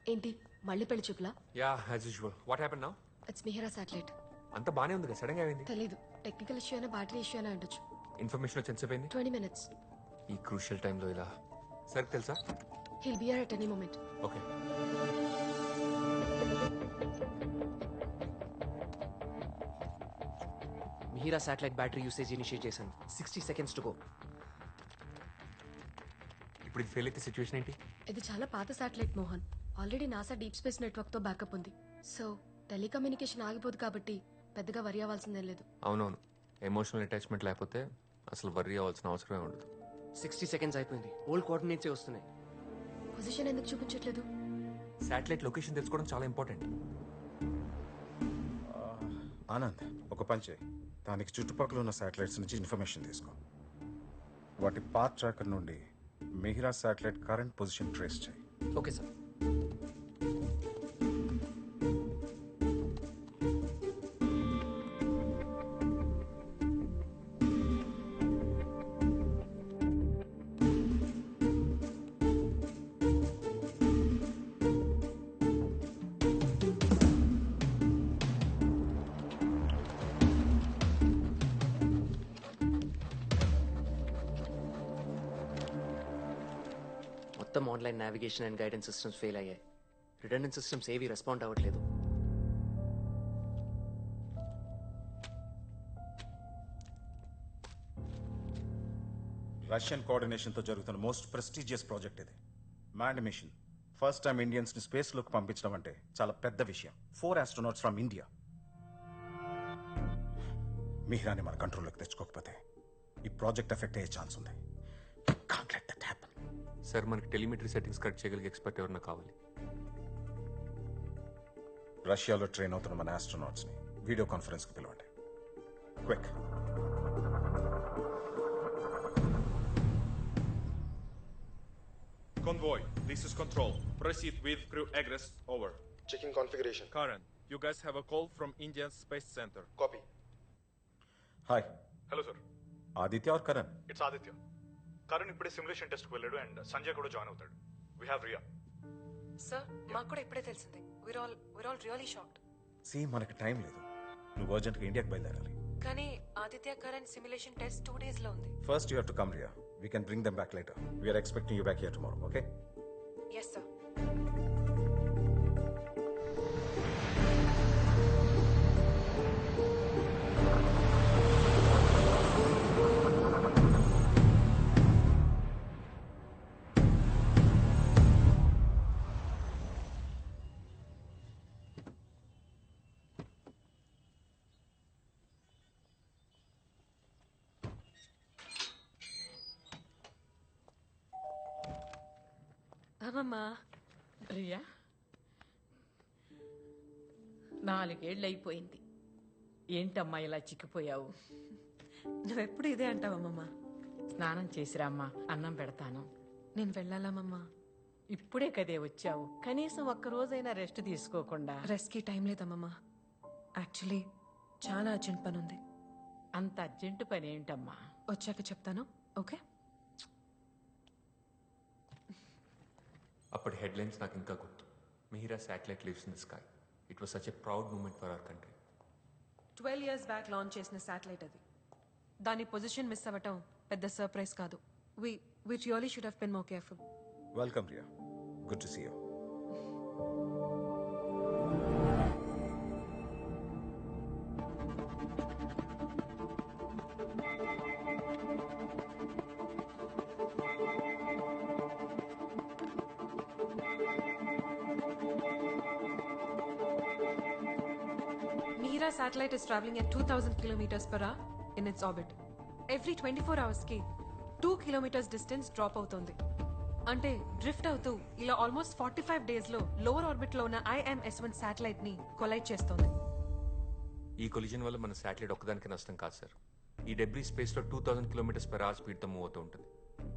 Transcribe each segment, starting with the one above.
ఏంటి మళ్ళీ పెళ్లి చూపులా? Yeah as usual. What happen now? It's Mihira satellite. అంత బానే ఉంది కదా, సడన్ గా అయింది. తెలీదు, టెక్నికల్ ఇష్యూ అయినా బ్యాటరీ ఇష్యూ అయినా ఉండొచ్చు. ఇన్ఫర్మేషన్ వచ్చి ఎంతసేపు అయింది? 20 minutes. ఈ క్రూషియల్ టైంలో ఇలా సర్ తెలుసా? He'll be here at any moment. Okay. Mihira satellite battery usage initiate చేశాను. 60 seconds టు గో. ఇప్పుడు ఇది ఫెయిల్ అయితే సిచ్యువేషన్ ఏంటి? ఇది చాలా పాత satellite Mohan. Already NASA deep space network తో బ్యాకప్ ఉంది. సో టెలికమ్యూనికేషన్ ఆగిపోదు కాబట్టి పెద్దగా వరి అవ్వాల్సిందేం లేదు. అవునవును, ఎమోషనల్ అటాచ్మెంట్ లేకపోతే అసలు వర్రీ అవ్వాల్సిన అవసరమే ఉండదు. 60 seconds అయిపోయింది. ఓల్డ్ కోఆర్డినేట్స్ వస్తున్నాయి. పొజిషన్ ఎందుకు చూపించట్లేదు? శాటిలైట్ లొకేషన్ తెలుసుకోవడం చాలా ఇంపార్టెంట్. ఆనంద్, ఒక పని చేయి. దానికి చుట్టుపక్కల ఉన్న శాటిలైట్స్ నుంచి ఇన్ఫర్మేషన్ తీసుకో. వాటి పాత్ ట్రాకర్ నుండి Mihira satellite current position trace చేయి. Okay sir. మొత్తం online navigation and guidance systems fail అయ్యాయి. రిటర్నింగ్ సిస్టమ్స్ ఏవి రెస్పాండ్ అవ్వట్లేదు. రష్యన్ కోఆర్డినేషన్ తో జరుగుతున్న మోస్ట్ ప్రెస్టీజియస్ ప్రాజెక్ట్ ఇది. Manned mission. First time Indians ని స్పేస్ లోకి పంపించడం అంటే చాలా పెద్ద విషయం. 4 astronauts ఫ్రమ్ ఇండియా. మిహిరాని మన కంట్రోల్లోకి తెచ్చుకోకపోతే ఈ ప్రాజెక్ట్ ఎఫెక్ట్ అయ్యే ఛాన్స్ ఉంది. Can't let that happen. Sir, మనకి టెలిమెట్రీ సెట్టింగ్స్ కరెక్ట్ చేయగలిగే ఎక్స్పర్ట్ ఎవరన్నా కావాలి. రష్యాలో ట్రైన్ అవుతున్న మన ఆస్ట్రోనాట్స్ ని వీడియో కాన్ఫరెన్స్ కు పిలవండి. Quick. Convoy, this is Control. Proceed with crew egress, over. Checking configuration. Karen, you guys have a call from Indian Space Center. Copy. Hi, hello sir, Aditya are Karan? It's Aditya. Karun ఇప్పుడే simulation టెస్ట్కి వెళ్ళాడు and Sanjay కూడా join అవుతాడు. We have Riya. Sir, మాకు కూడా ఇప్పుడే తెలిసింది. we're all really shocked. మనకి టైం లేదు. నువ్వు అర్జెంట్గా ఇండియాకి బయలుదేరాలి. కానీ Aditya current simulation test 2 days లో ఉంది. First you have to come Riya. We can bring them back later. We are expecting you back here tomorrow. Okay? Yes sir. అమ్మమ్మా, రియా, 4 ఏళ్ళు అయిపోయింది. ఏంటమ్మా ఇలా చిక్కిపోయావు? నువ్వెప్పుడు ఇదే అంటావమ్మమ్మా. స్నానం చేసిరామ్మా, అన్నం పెడతాను. నేను వెళ్ళాలమ్మమ్మా. ఇప్పుడే కదే వచ్చావు, కనీసం ఒక్కరోజైనా రెస్ట్ తీసుకోకుండా. రెస్ట్కి టైం లేదమ్మమ్మా. యాక్చువల్లీ చాలా అర్జెంట్ పని ఉంది. అంత అర్జెంటు పని ఏంటమ్మా? వచ్చాక చెప్తాను, ఓకే? అప్పటి హెడ్లైన్స్ నాకు ఇంకా గుర్తు. Mihira satellite lives in the sky. It was such a proud moment for our country. 12 years back launch చేసిన శాటిలైట్ అది. దాని పొజిషన్ మిస్ అవ్వటం పెద్ద సర్ప్రైజ్ కాదు. we really should have been more careful. Welcome Riya. Good to see you. Mihira satellite is traveling at 2000 kilometers per hour in its orbit. Every 24 hours ki 2 kilometers distance drop అవుతుంది. అంటే drift అవుతూ ఇలా almost 45 days లో lower orbit లో ఉన్న IMS-1 satellite ని collide చేస్తోంది. ఈ కొలిజన్ వల్ల మన శాటిలైట్ ఒక్కదానికి నష్టం కాదు సార్. ఈ డెబ్రీ స్పేస్ లో 2000 km/h స్పీడ్ తో మూవ్ అవుతూ ఉంటుంది.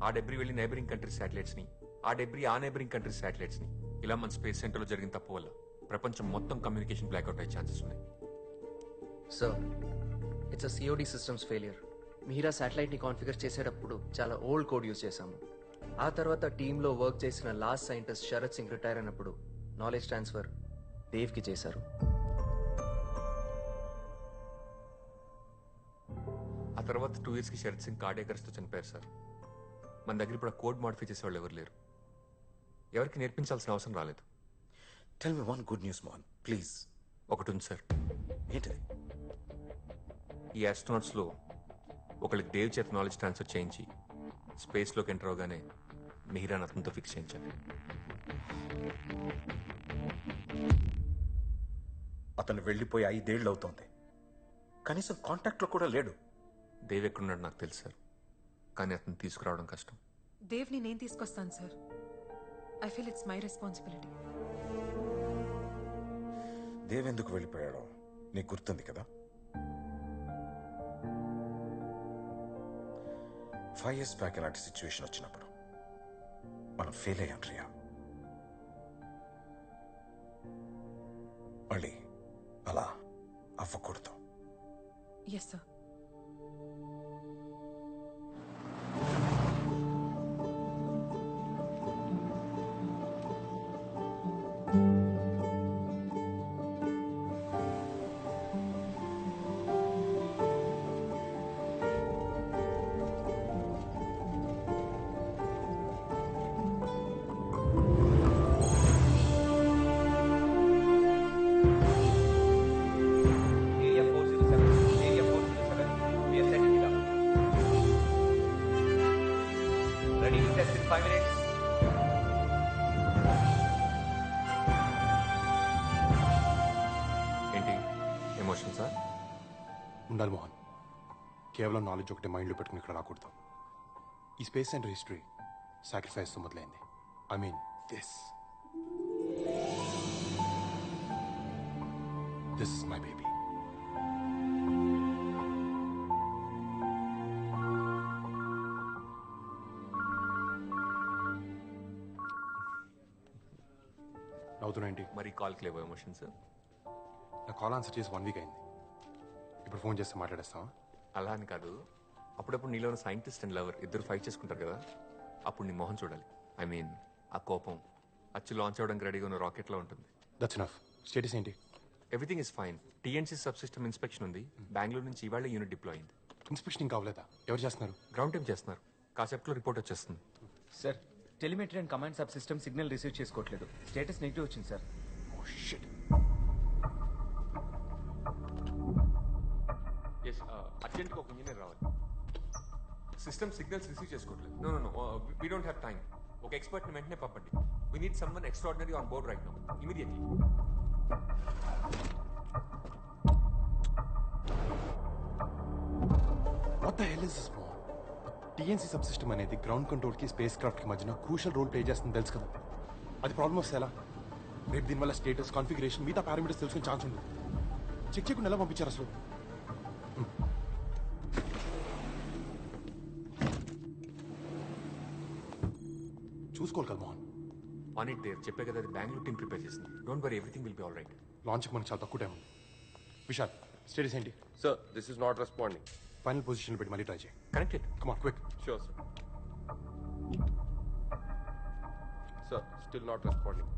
ఆ డెబ్రీ వెళ్ళి నైబరింగ్ కంట్రీస్ శాటిలైట్స్ ని, ఆ డెబ్రీ ఆ నైబరింగ్ కంట్రీస్ శాటిలైట్స్ ని, ఇలా మన స్పేస్ సెంటర్ లో జరిగిన తప్పు వల్ల ప్రపంచం మొత్తం కమ్యూనికేషన్ బ్లాక్అవుట్ అయ్యే ఛాన్సెస్ ఉన్నాయి. Sir, it's a COD systems failure. Mihira శాటిలైట్ని కాన్ఫిగర్ చేసేటప్పుడు చాలా ఓల్డ్ కోడ్ యూజ్ చేశాము. ఆ తర్వాత టీంలో వర్క్ చేసిన last scientist Sharath Singh retire అయినప్పుడు నాలెడ్జ్ ట్రాన్స్ఫర్ దేవ్కి చేశారు. ఆ తర్వాత 2 yearsకి శరత్ సింగ్ కార్డియాక్ అరెస్ట్తో చనిపోయారు సార్. మన దగ్గర ఇప్పుడు ఆ కోడ్ మాడిఫై చేసేవాళ్ళు ఎవరు లేరు. ఎవరికి నేర్పించాల్సిన అవసరం రాలేదు. Tell me one good news Mohan please. ఒకటి ఉంది సార్. ఏంటది? ఈ ఆస్ట్రోనాట్స్లో ఒకళ్ళకి దేవ్ చేత నాలెడ్జ్ ట్రాన్స్ఫర్ చేయించి స్పేస్లోకి ఎంటర్ అవగానే మిహిరాన్ అతనితో ఫిక్స్ చేయించాలి. అతను వెళ్ళిపోయి 5 ఏళ్ళు అవుతోంది, కనీసం కాంటాక్ట్లో కూడా లేడు. దేవ్ ఎక్కడున్నాడు నాకు తెలుసు సార్, కానీ అతను తీసుకురావడం కష్టం. దేవ్ని నేను తీసుకొస్తాను sir. I feel it's my responsibility. Dev ఎందుకు వెళ్ళిపోయాడో నీకు గుర్తుంది కదా? 5 years బ్యాక్ ఇలాంటి సిచ్యువేషన్ వచ్చినప్పుడు మనం ఫెయిల్ అయ్యాం రియా. మళ్ళీ అలా అవ్వకూడదు. Yes sir. ఏంటి ఎమోషన్ సార్? ఉండాలి మోహన్. కేవలం నాలెడ్జ్ ఒకటి మైండ్లో పెట్టుకుని ఇక్కడ రాకూడదు. ఈ స్పేస్ సెంటర్ హిస్టరీ సాక్రిఫైస్తో మొదలైంది. I mean this is my baby. నవ్వుతున్నా ఏంటి? మరి కాల్కి లేవో ఎమోషన్ సార్? నా కాల్ ఆన్సర్ చేసి 1 week అయింది. ఇప్పుడు ఫోన్ చేస్తే మాట్లాడేస్తావా? అలా అని కాదు, అప్పుడప్పుడు నీలో ఉన్న సైంటిస్ట్ అండ్ లవర్ ఇద్దరు ఫైట్ చేసుకుంటారు కదా, అప్పుడు నీ మొహం చూడాలి. ఐ మీన్ ఆ కోపం అచ్చు లాంచ్ అవ్వడానికి రెడీగా ఉన్న రాకెట్లో ఉంటుంది. That's enough. స్టేటస్ ఏంటి? Everything is fine. TNC sub system inspection ఉంది. బెంగళూరు నుంచి ఇవాళ యూనిట్ డిప్లాయ్ అయింది. ఇన్స్పెక్షన్ ఇంకా అవ్వలేదా? ఎవరు చేస్తున్నారు? గ్రౌండ్ టైం చేస్తున్నారు. కాసేపట్లో రిపోర్ట్ వచ్చేస్తుంది. Sir, telemetry and command sub system signal receive చేసుకోవట్లేదు. స్టేటస్ నెగిటివ్ వచ్చింది సార్. Oh shit. ఎస్, అర్జెంట్గా ఒక ఇంజనీర్ రావాలి. సిస్టమ్ సిగ్నల్స్ రిసీవ్ చేసుకోవట్లేదు. No no no, we don't have time. ఒక ఎక్స్పర్ట్ని వెంటనే పంపండి. We need someone extraordinary on board right now, immediately. What the hell is this Mohan? TNC sub system అనేది ground కంట్రోల్కి స్పేస్ క్రాఫ్ట్కి మధ్యన క్రూషల్ రోల్ ప్లే చేస్తుంది తెలుసు కదా. అది ప్రాబ్లమ్ వస్తే ఎలా? రేపు దీనివల్ల స్టేటస్ కాన్ఫిగరేషన్ మిగతా పారామీటర్స్ తెలుసుకునే ఛాన్స్ ఉండదు. చెక్ చేయకుండా ఎలా పంపించారు అసలు? చూసుకోవాలి కదా మోహన్. On it Dev. చెప్పే కదా, అది బెంగళూరు టీం ప్రిపేర్ చేసింది. Don't worry, everything will be all right. లాంచ్కి మనకు చాలా తక్కువ టైం ఉంది. విశాల్, స్టేటస్ ఏంటి? Sir, this is not responding. Final position పెట్టి మళ్ళీ ట్రై చేయి. Connected. Come on quick. Sure, sir. Sir, still not responding.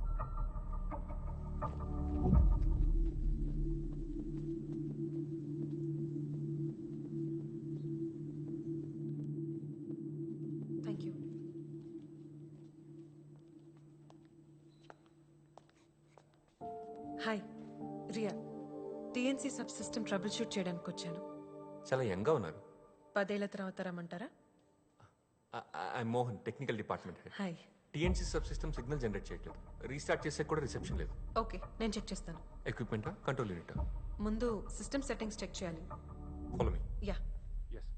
Thank you. Hi, Riya. TNC sub system troubleshoot చేయడానికి వచ్చాను. చాలా యంగ్గా ఉన్నారు. 10 ఏళ్ల తర్వాత రమ్మంటారా? I Mohan, technical department head. Hi. TNC sub system signal generate చేయట్లేదు. రీస్టార్ట్ చేసే కూడా రిసెప్షన్ లేదు. ఓకే, నేను చెక్ చేస్తాను. ఎక్విప్మెంటా, కంట్రోల్ యూనిటా? ముందు సిస్టమ్ సెట్టింగ్స్ చెక్ చేయాలి. Follow me. Yeah. Yes,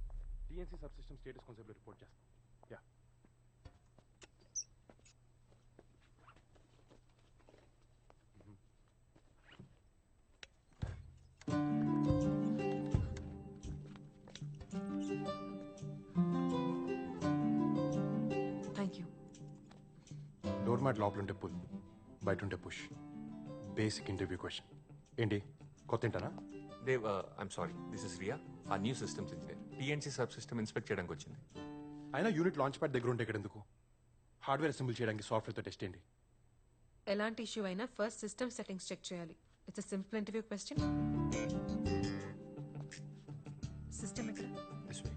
TNC sub system status కొంచెంసేపు రిపోర్ట్ చేస్తాం. Yeah. Thank you. Door mat లోపల ఉంటే పుల్, బయట ఉంటే పుష్. Basic interview question. ఏంటి కొత్త ఏంటనా? Dev, I'm sorry, this is Riya, a new systems engineer. TNC sub system inspect చేయడానికి వచ్చింది. అయినా యూనిట్ లాంచ్ ప్యాడ్ దగ్గర ఉంటే ఇక్కడ ఎందుకు? హార్డ్వేర్ అసెంబుల్ చేయడానికి సాఫ్ట్వేర్తో టెస్ట్ ఏంటి? ఎలాంటి ఇష్యూ అయినా ఫస్ట్ సిస్టమ్ సెట్టింగ్స్ చెక్ చేయాలి. It's a simple interview question. System ఎక్కడ? This way.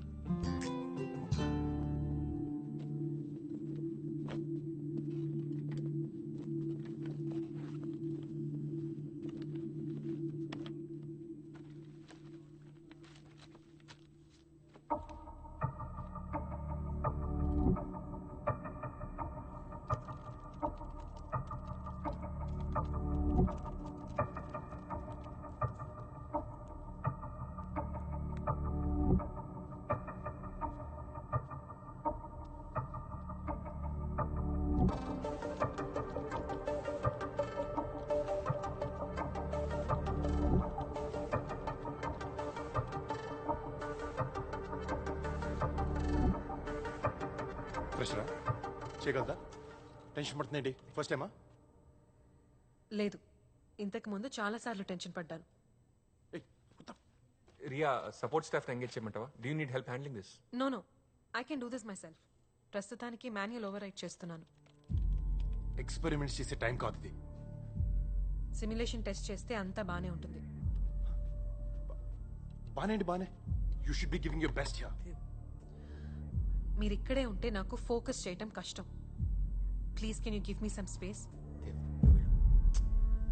ప్రెషరా చేయగలదా? టెన్షన్ పడుతుందండి. ఫస్ట్ టైమా? లేదు, ఇంతకు ముందు చాలా సార్లు టెన్షన్ పడ్డాను. రియా, సపోర్ట్ స్టాఫ్ ఎంగేజ్ చేయమంటావా? Do you need help handling this? No no, I can do this myself. ప్రస్తుతానికి మాన్యువల్ ఓవర్ రైట్ చేస్తున్నాను. ఎక్స్పెరిమెంట్స్ చేసే టైం కాదు ఇది. సిమ్యులేషన్ టెస్ట్ చేస్తే అంతా బానే ఉంటుంది. బానే you should be giving your best here. మీరు ఇక్కడే ఉంటే నాకు ఫోకస్ చేయటం కష్టం. Please can you give me some space?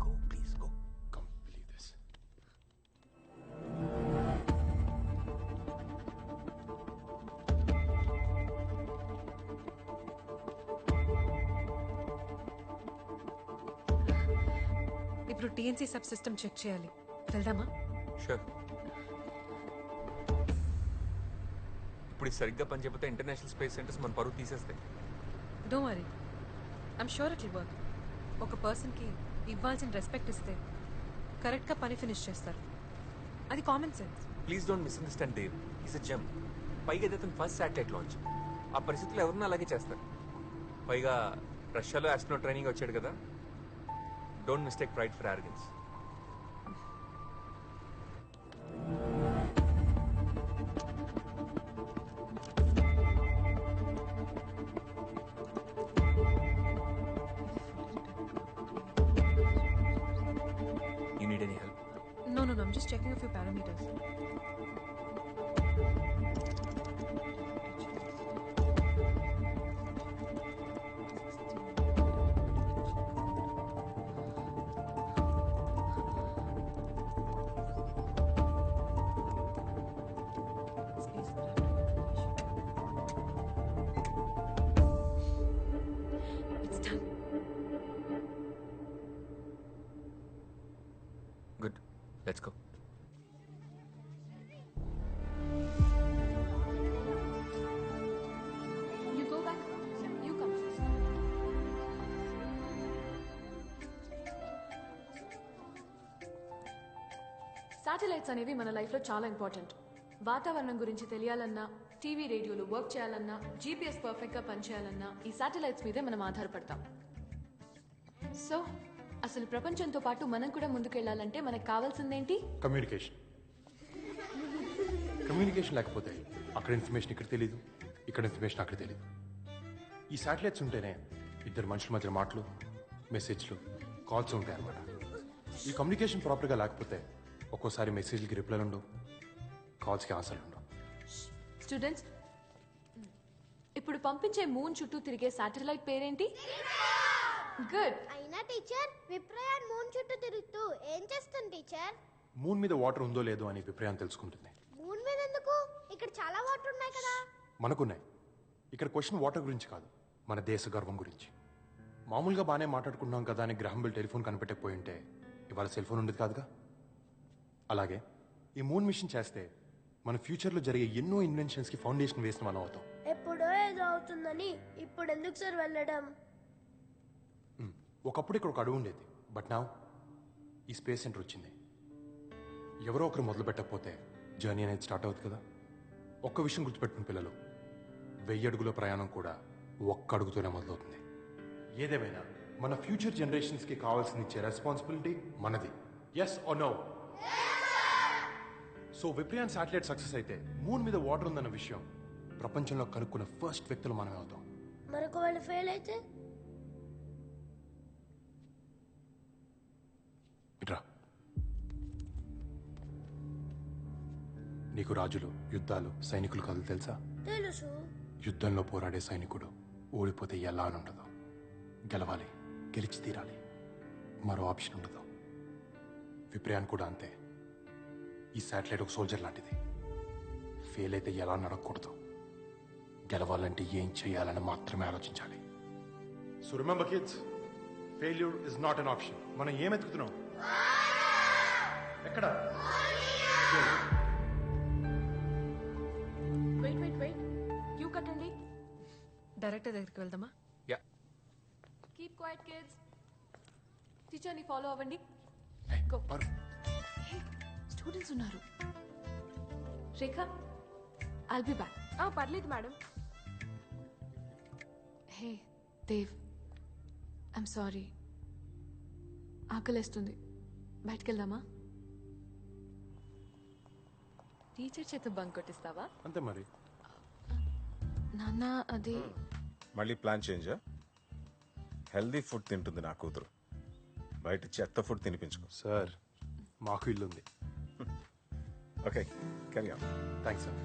Go, please, go. Come, believe this. ఇప్పుడు టీఎన్సీ సబ్ సిస్టమ్ చెక్ చేయాలి. వెళ్దామా? షూర్. ఇప్పుడు ఇది సరిగ్గా పనిచేయకపోతే ఇంటర్నేషనల్ స్పేస్ సెంటర్స్ మన పరువు తీసేస్తాయి. Don't worry, I'm sure it will work. ఒక పర్సన్కి ఇవ్వాల్సిన రెస్పెక్ట్ ఇస్తే కరెక్ట్గా పని ఫినిష్ చేస్తారు. అది common sense. Please don't misunderstand Dev. Is a gem. పైగా ఇది అతను ఫస్ట్ శాటిలైట్ లాంచ్. ఆ పరిస్థితుల్లో ఎవరన్నా అలాగే చేస్తారు. పైగా రష్యాలో ఆస్ట్రోనాట్ ట్రైనింగ్ వచ్చాడు కదా. Don't mistake pride for organs. You need any help? No, I'm just checking a few parameters. It's done. Good. Let's go. You go back. You come first. Satellites అనేవి మన లైఫ్లో చాలా ఇంపార్టెంట్. వాతావరణం గురించి తెలియాలన్నా, TV రేడియోలు work చేయాలన్నా, GPS పర్ఫెక్ట్గా పనిచేయాలన్నా ఈ satellites మీదే మనం ఆధారపడతాం. సో అసలు ప్రపంచంతో పాటు మనం కూడా ముందుకెళ్ళాలంటే మనకు కావాల్సిందేంటి? కమ్యూనికేషన్ లేకపోతే అక్కడ ఇన్ఫర్మేషన్ ఇక్కడ తెలియదు, ఇక్కడ ఇన్ఫర్మేషన్ అక్కడ తెలియదు. ఈ శాటిలైట్స్ ఉంటేనే ఇద్దరు మనుషుల మధ్య మాటలు, మెసేజ్లు, కాల్స్ ఉంటాయి అన్నమాట. ఈ కమ్యూనికేషన్ ప్రాపర్గా లేకపోతే ఒక్కోసారి మెసేజ్లకి రిప్లైలు ఉండవు, కాల్స్కి ఆన్సర్లు ఉండవు. స్టూడెంట్స్, ఇప్పుడు పంపించే మూన్ చుట్టూ తిరిగే శాటిలైట్ పేరేంటి? గుడ్. అయినా టీచర్, విప్రయాన్ మూన్ చుట్టూ తిరుగుతూ ఏం చేస్తుంది టీచర్? మూన్ మీద వాటర్ ఉందో లేదో అని విప్రయాన్ తెలుసుకుంటుంది. మూన్ మీద ఎందుకు? ఇక్కడ చాలా వాటర్ ఉన్నాయి కదా. మనకున్నాయి. ఇక్కడ క్వశ్చన్ వాటర్ గురించి కాదు, మన దేశ గర్వం గురించి. మామూలుగా బాగానే మాట్లాడుకున్నాం కదా అని గ్రహం బెల్ టెలిఫోన్ కనిపెట్టకపోయి ఉంటే ఇవాళ సెల్ ఫోన్ ఉండేది కాదుగా. అలాగే ఈ మూన్ మిషన్ చేస్తే మన ఫ్యూచర్లో జరిగే ఎన్నో ఇన్వెన్షన్స్కి ఫౌండేషన్ వేసిన మనం అవుతాం. ఎప్పుడో ఏదో అవుతుందని ఇప్పుడు ఎందుకు సార్ వెళ్ళడం? ఒకప్పుడు ఇక్కడ ఒక అడుగు ఉండేది, బట్ నా ఈ స్పేస్ సెంటర్ వచ్చింది. ఎవరో ఒకరు మొదలు పెట్టకపోతే జర్నీ అనేది స్టార్ట్ అవుతుంది కదా. ఒక్క విషయం గుర్తుపెట్టుకుని పిల్లలు, 1000 అడుగుల ప్రయాణం కూడా ఒక్క అడుగుతోనే మొదలవుతుంది. ఏదేమైనా మన ఫ్యూచర్ జనరేషన్స్కి కావాల్సిన ఇచ్చే రెస్పాన్సిబిలిటీ మనది. Yes or no? So Viprayan satellite success అయితే మూన్ మీద వాటర్ ఉందన్న విషయం ప్రపంచంలో కనుక్కున్న ఫస్ట్ వ్యక్తులు మనమే అవుతాం. మరొక వాళ్ళు ఫెయిల్ అయితే నీకు రాజులు, యుద్ధాలు, సైనికులు కథలు తెలుసా? తెలుసు. యుద్ధంలో పోరాడే సైనికుడు ఓడిపోతే ఎలా అని ఉండదు. గెలవాలి, గెలిచి తీరాలి, మరో ఆప్షన్ ఉండదు. విప్రయాన్ కూడా అంతే. ఈ శాటిలైట్ ఒక సోల్జర్ లాంటిది. ఫెయిల్ అయితే ఎలా నడకూడదు, గెలవాలంటే ఏం చేయాలని మాత్రమే ఆలోచించాలి. So remember kids, failure is not an option. మనం ఏం ఎత్తుకుతున్నాం? ఎక్కడ? వెయిట్ క్యూ కట్టండి. డైరెక్టర్ దగ్గరికి వెళ్దామా? యా. Keep quiet kids. టీచర్ని ఫాలో అవ్వండి. స్టూడెంట్స్ ఉన్నారు. Rekha, I'll be back. పర్లేదు madam. Hey Dev, I'm sorry. ఆకలేస్తుంది, బయటికి వెళ్దామా? టీచర్ చేత బంక్ కొట్టిస్తావా? అంతే మరి. నాన్న అది మళ్ళీ ప్లాన్ చేంజా? హెల్దీ ఫుడ్ తింటుంది నా కూతురు, బయట చెత్త ఫుడ్ తినిపించుకో. సార్, మాకు ఇల్లు ఉంది. Okay, carry on. Thanks sir.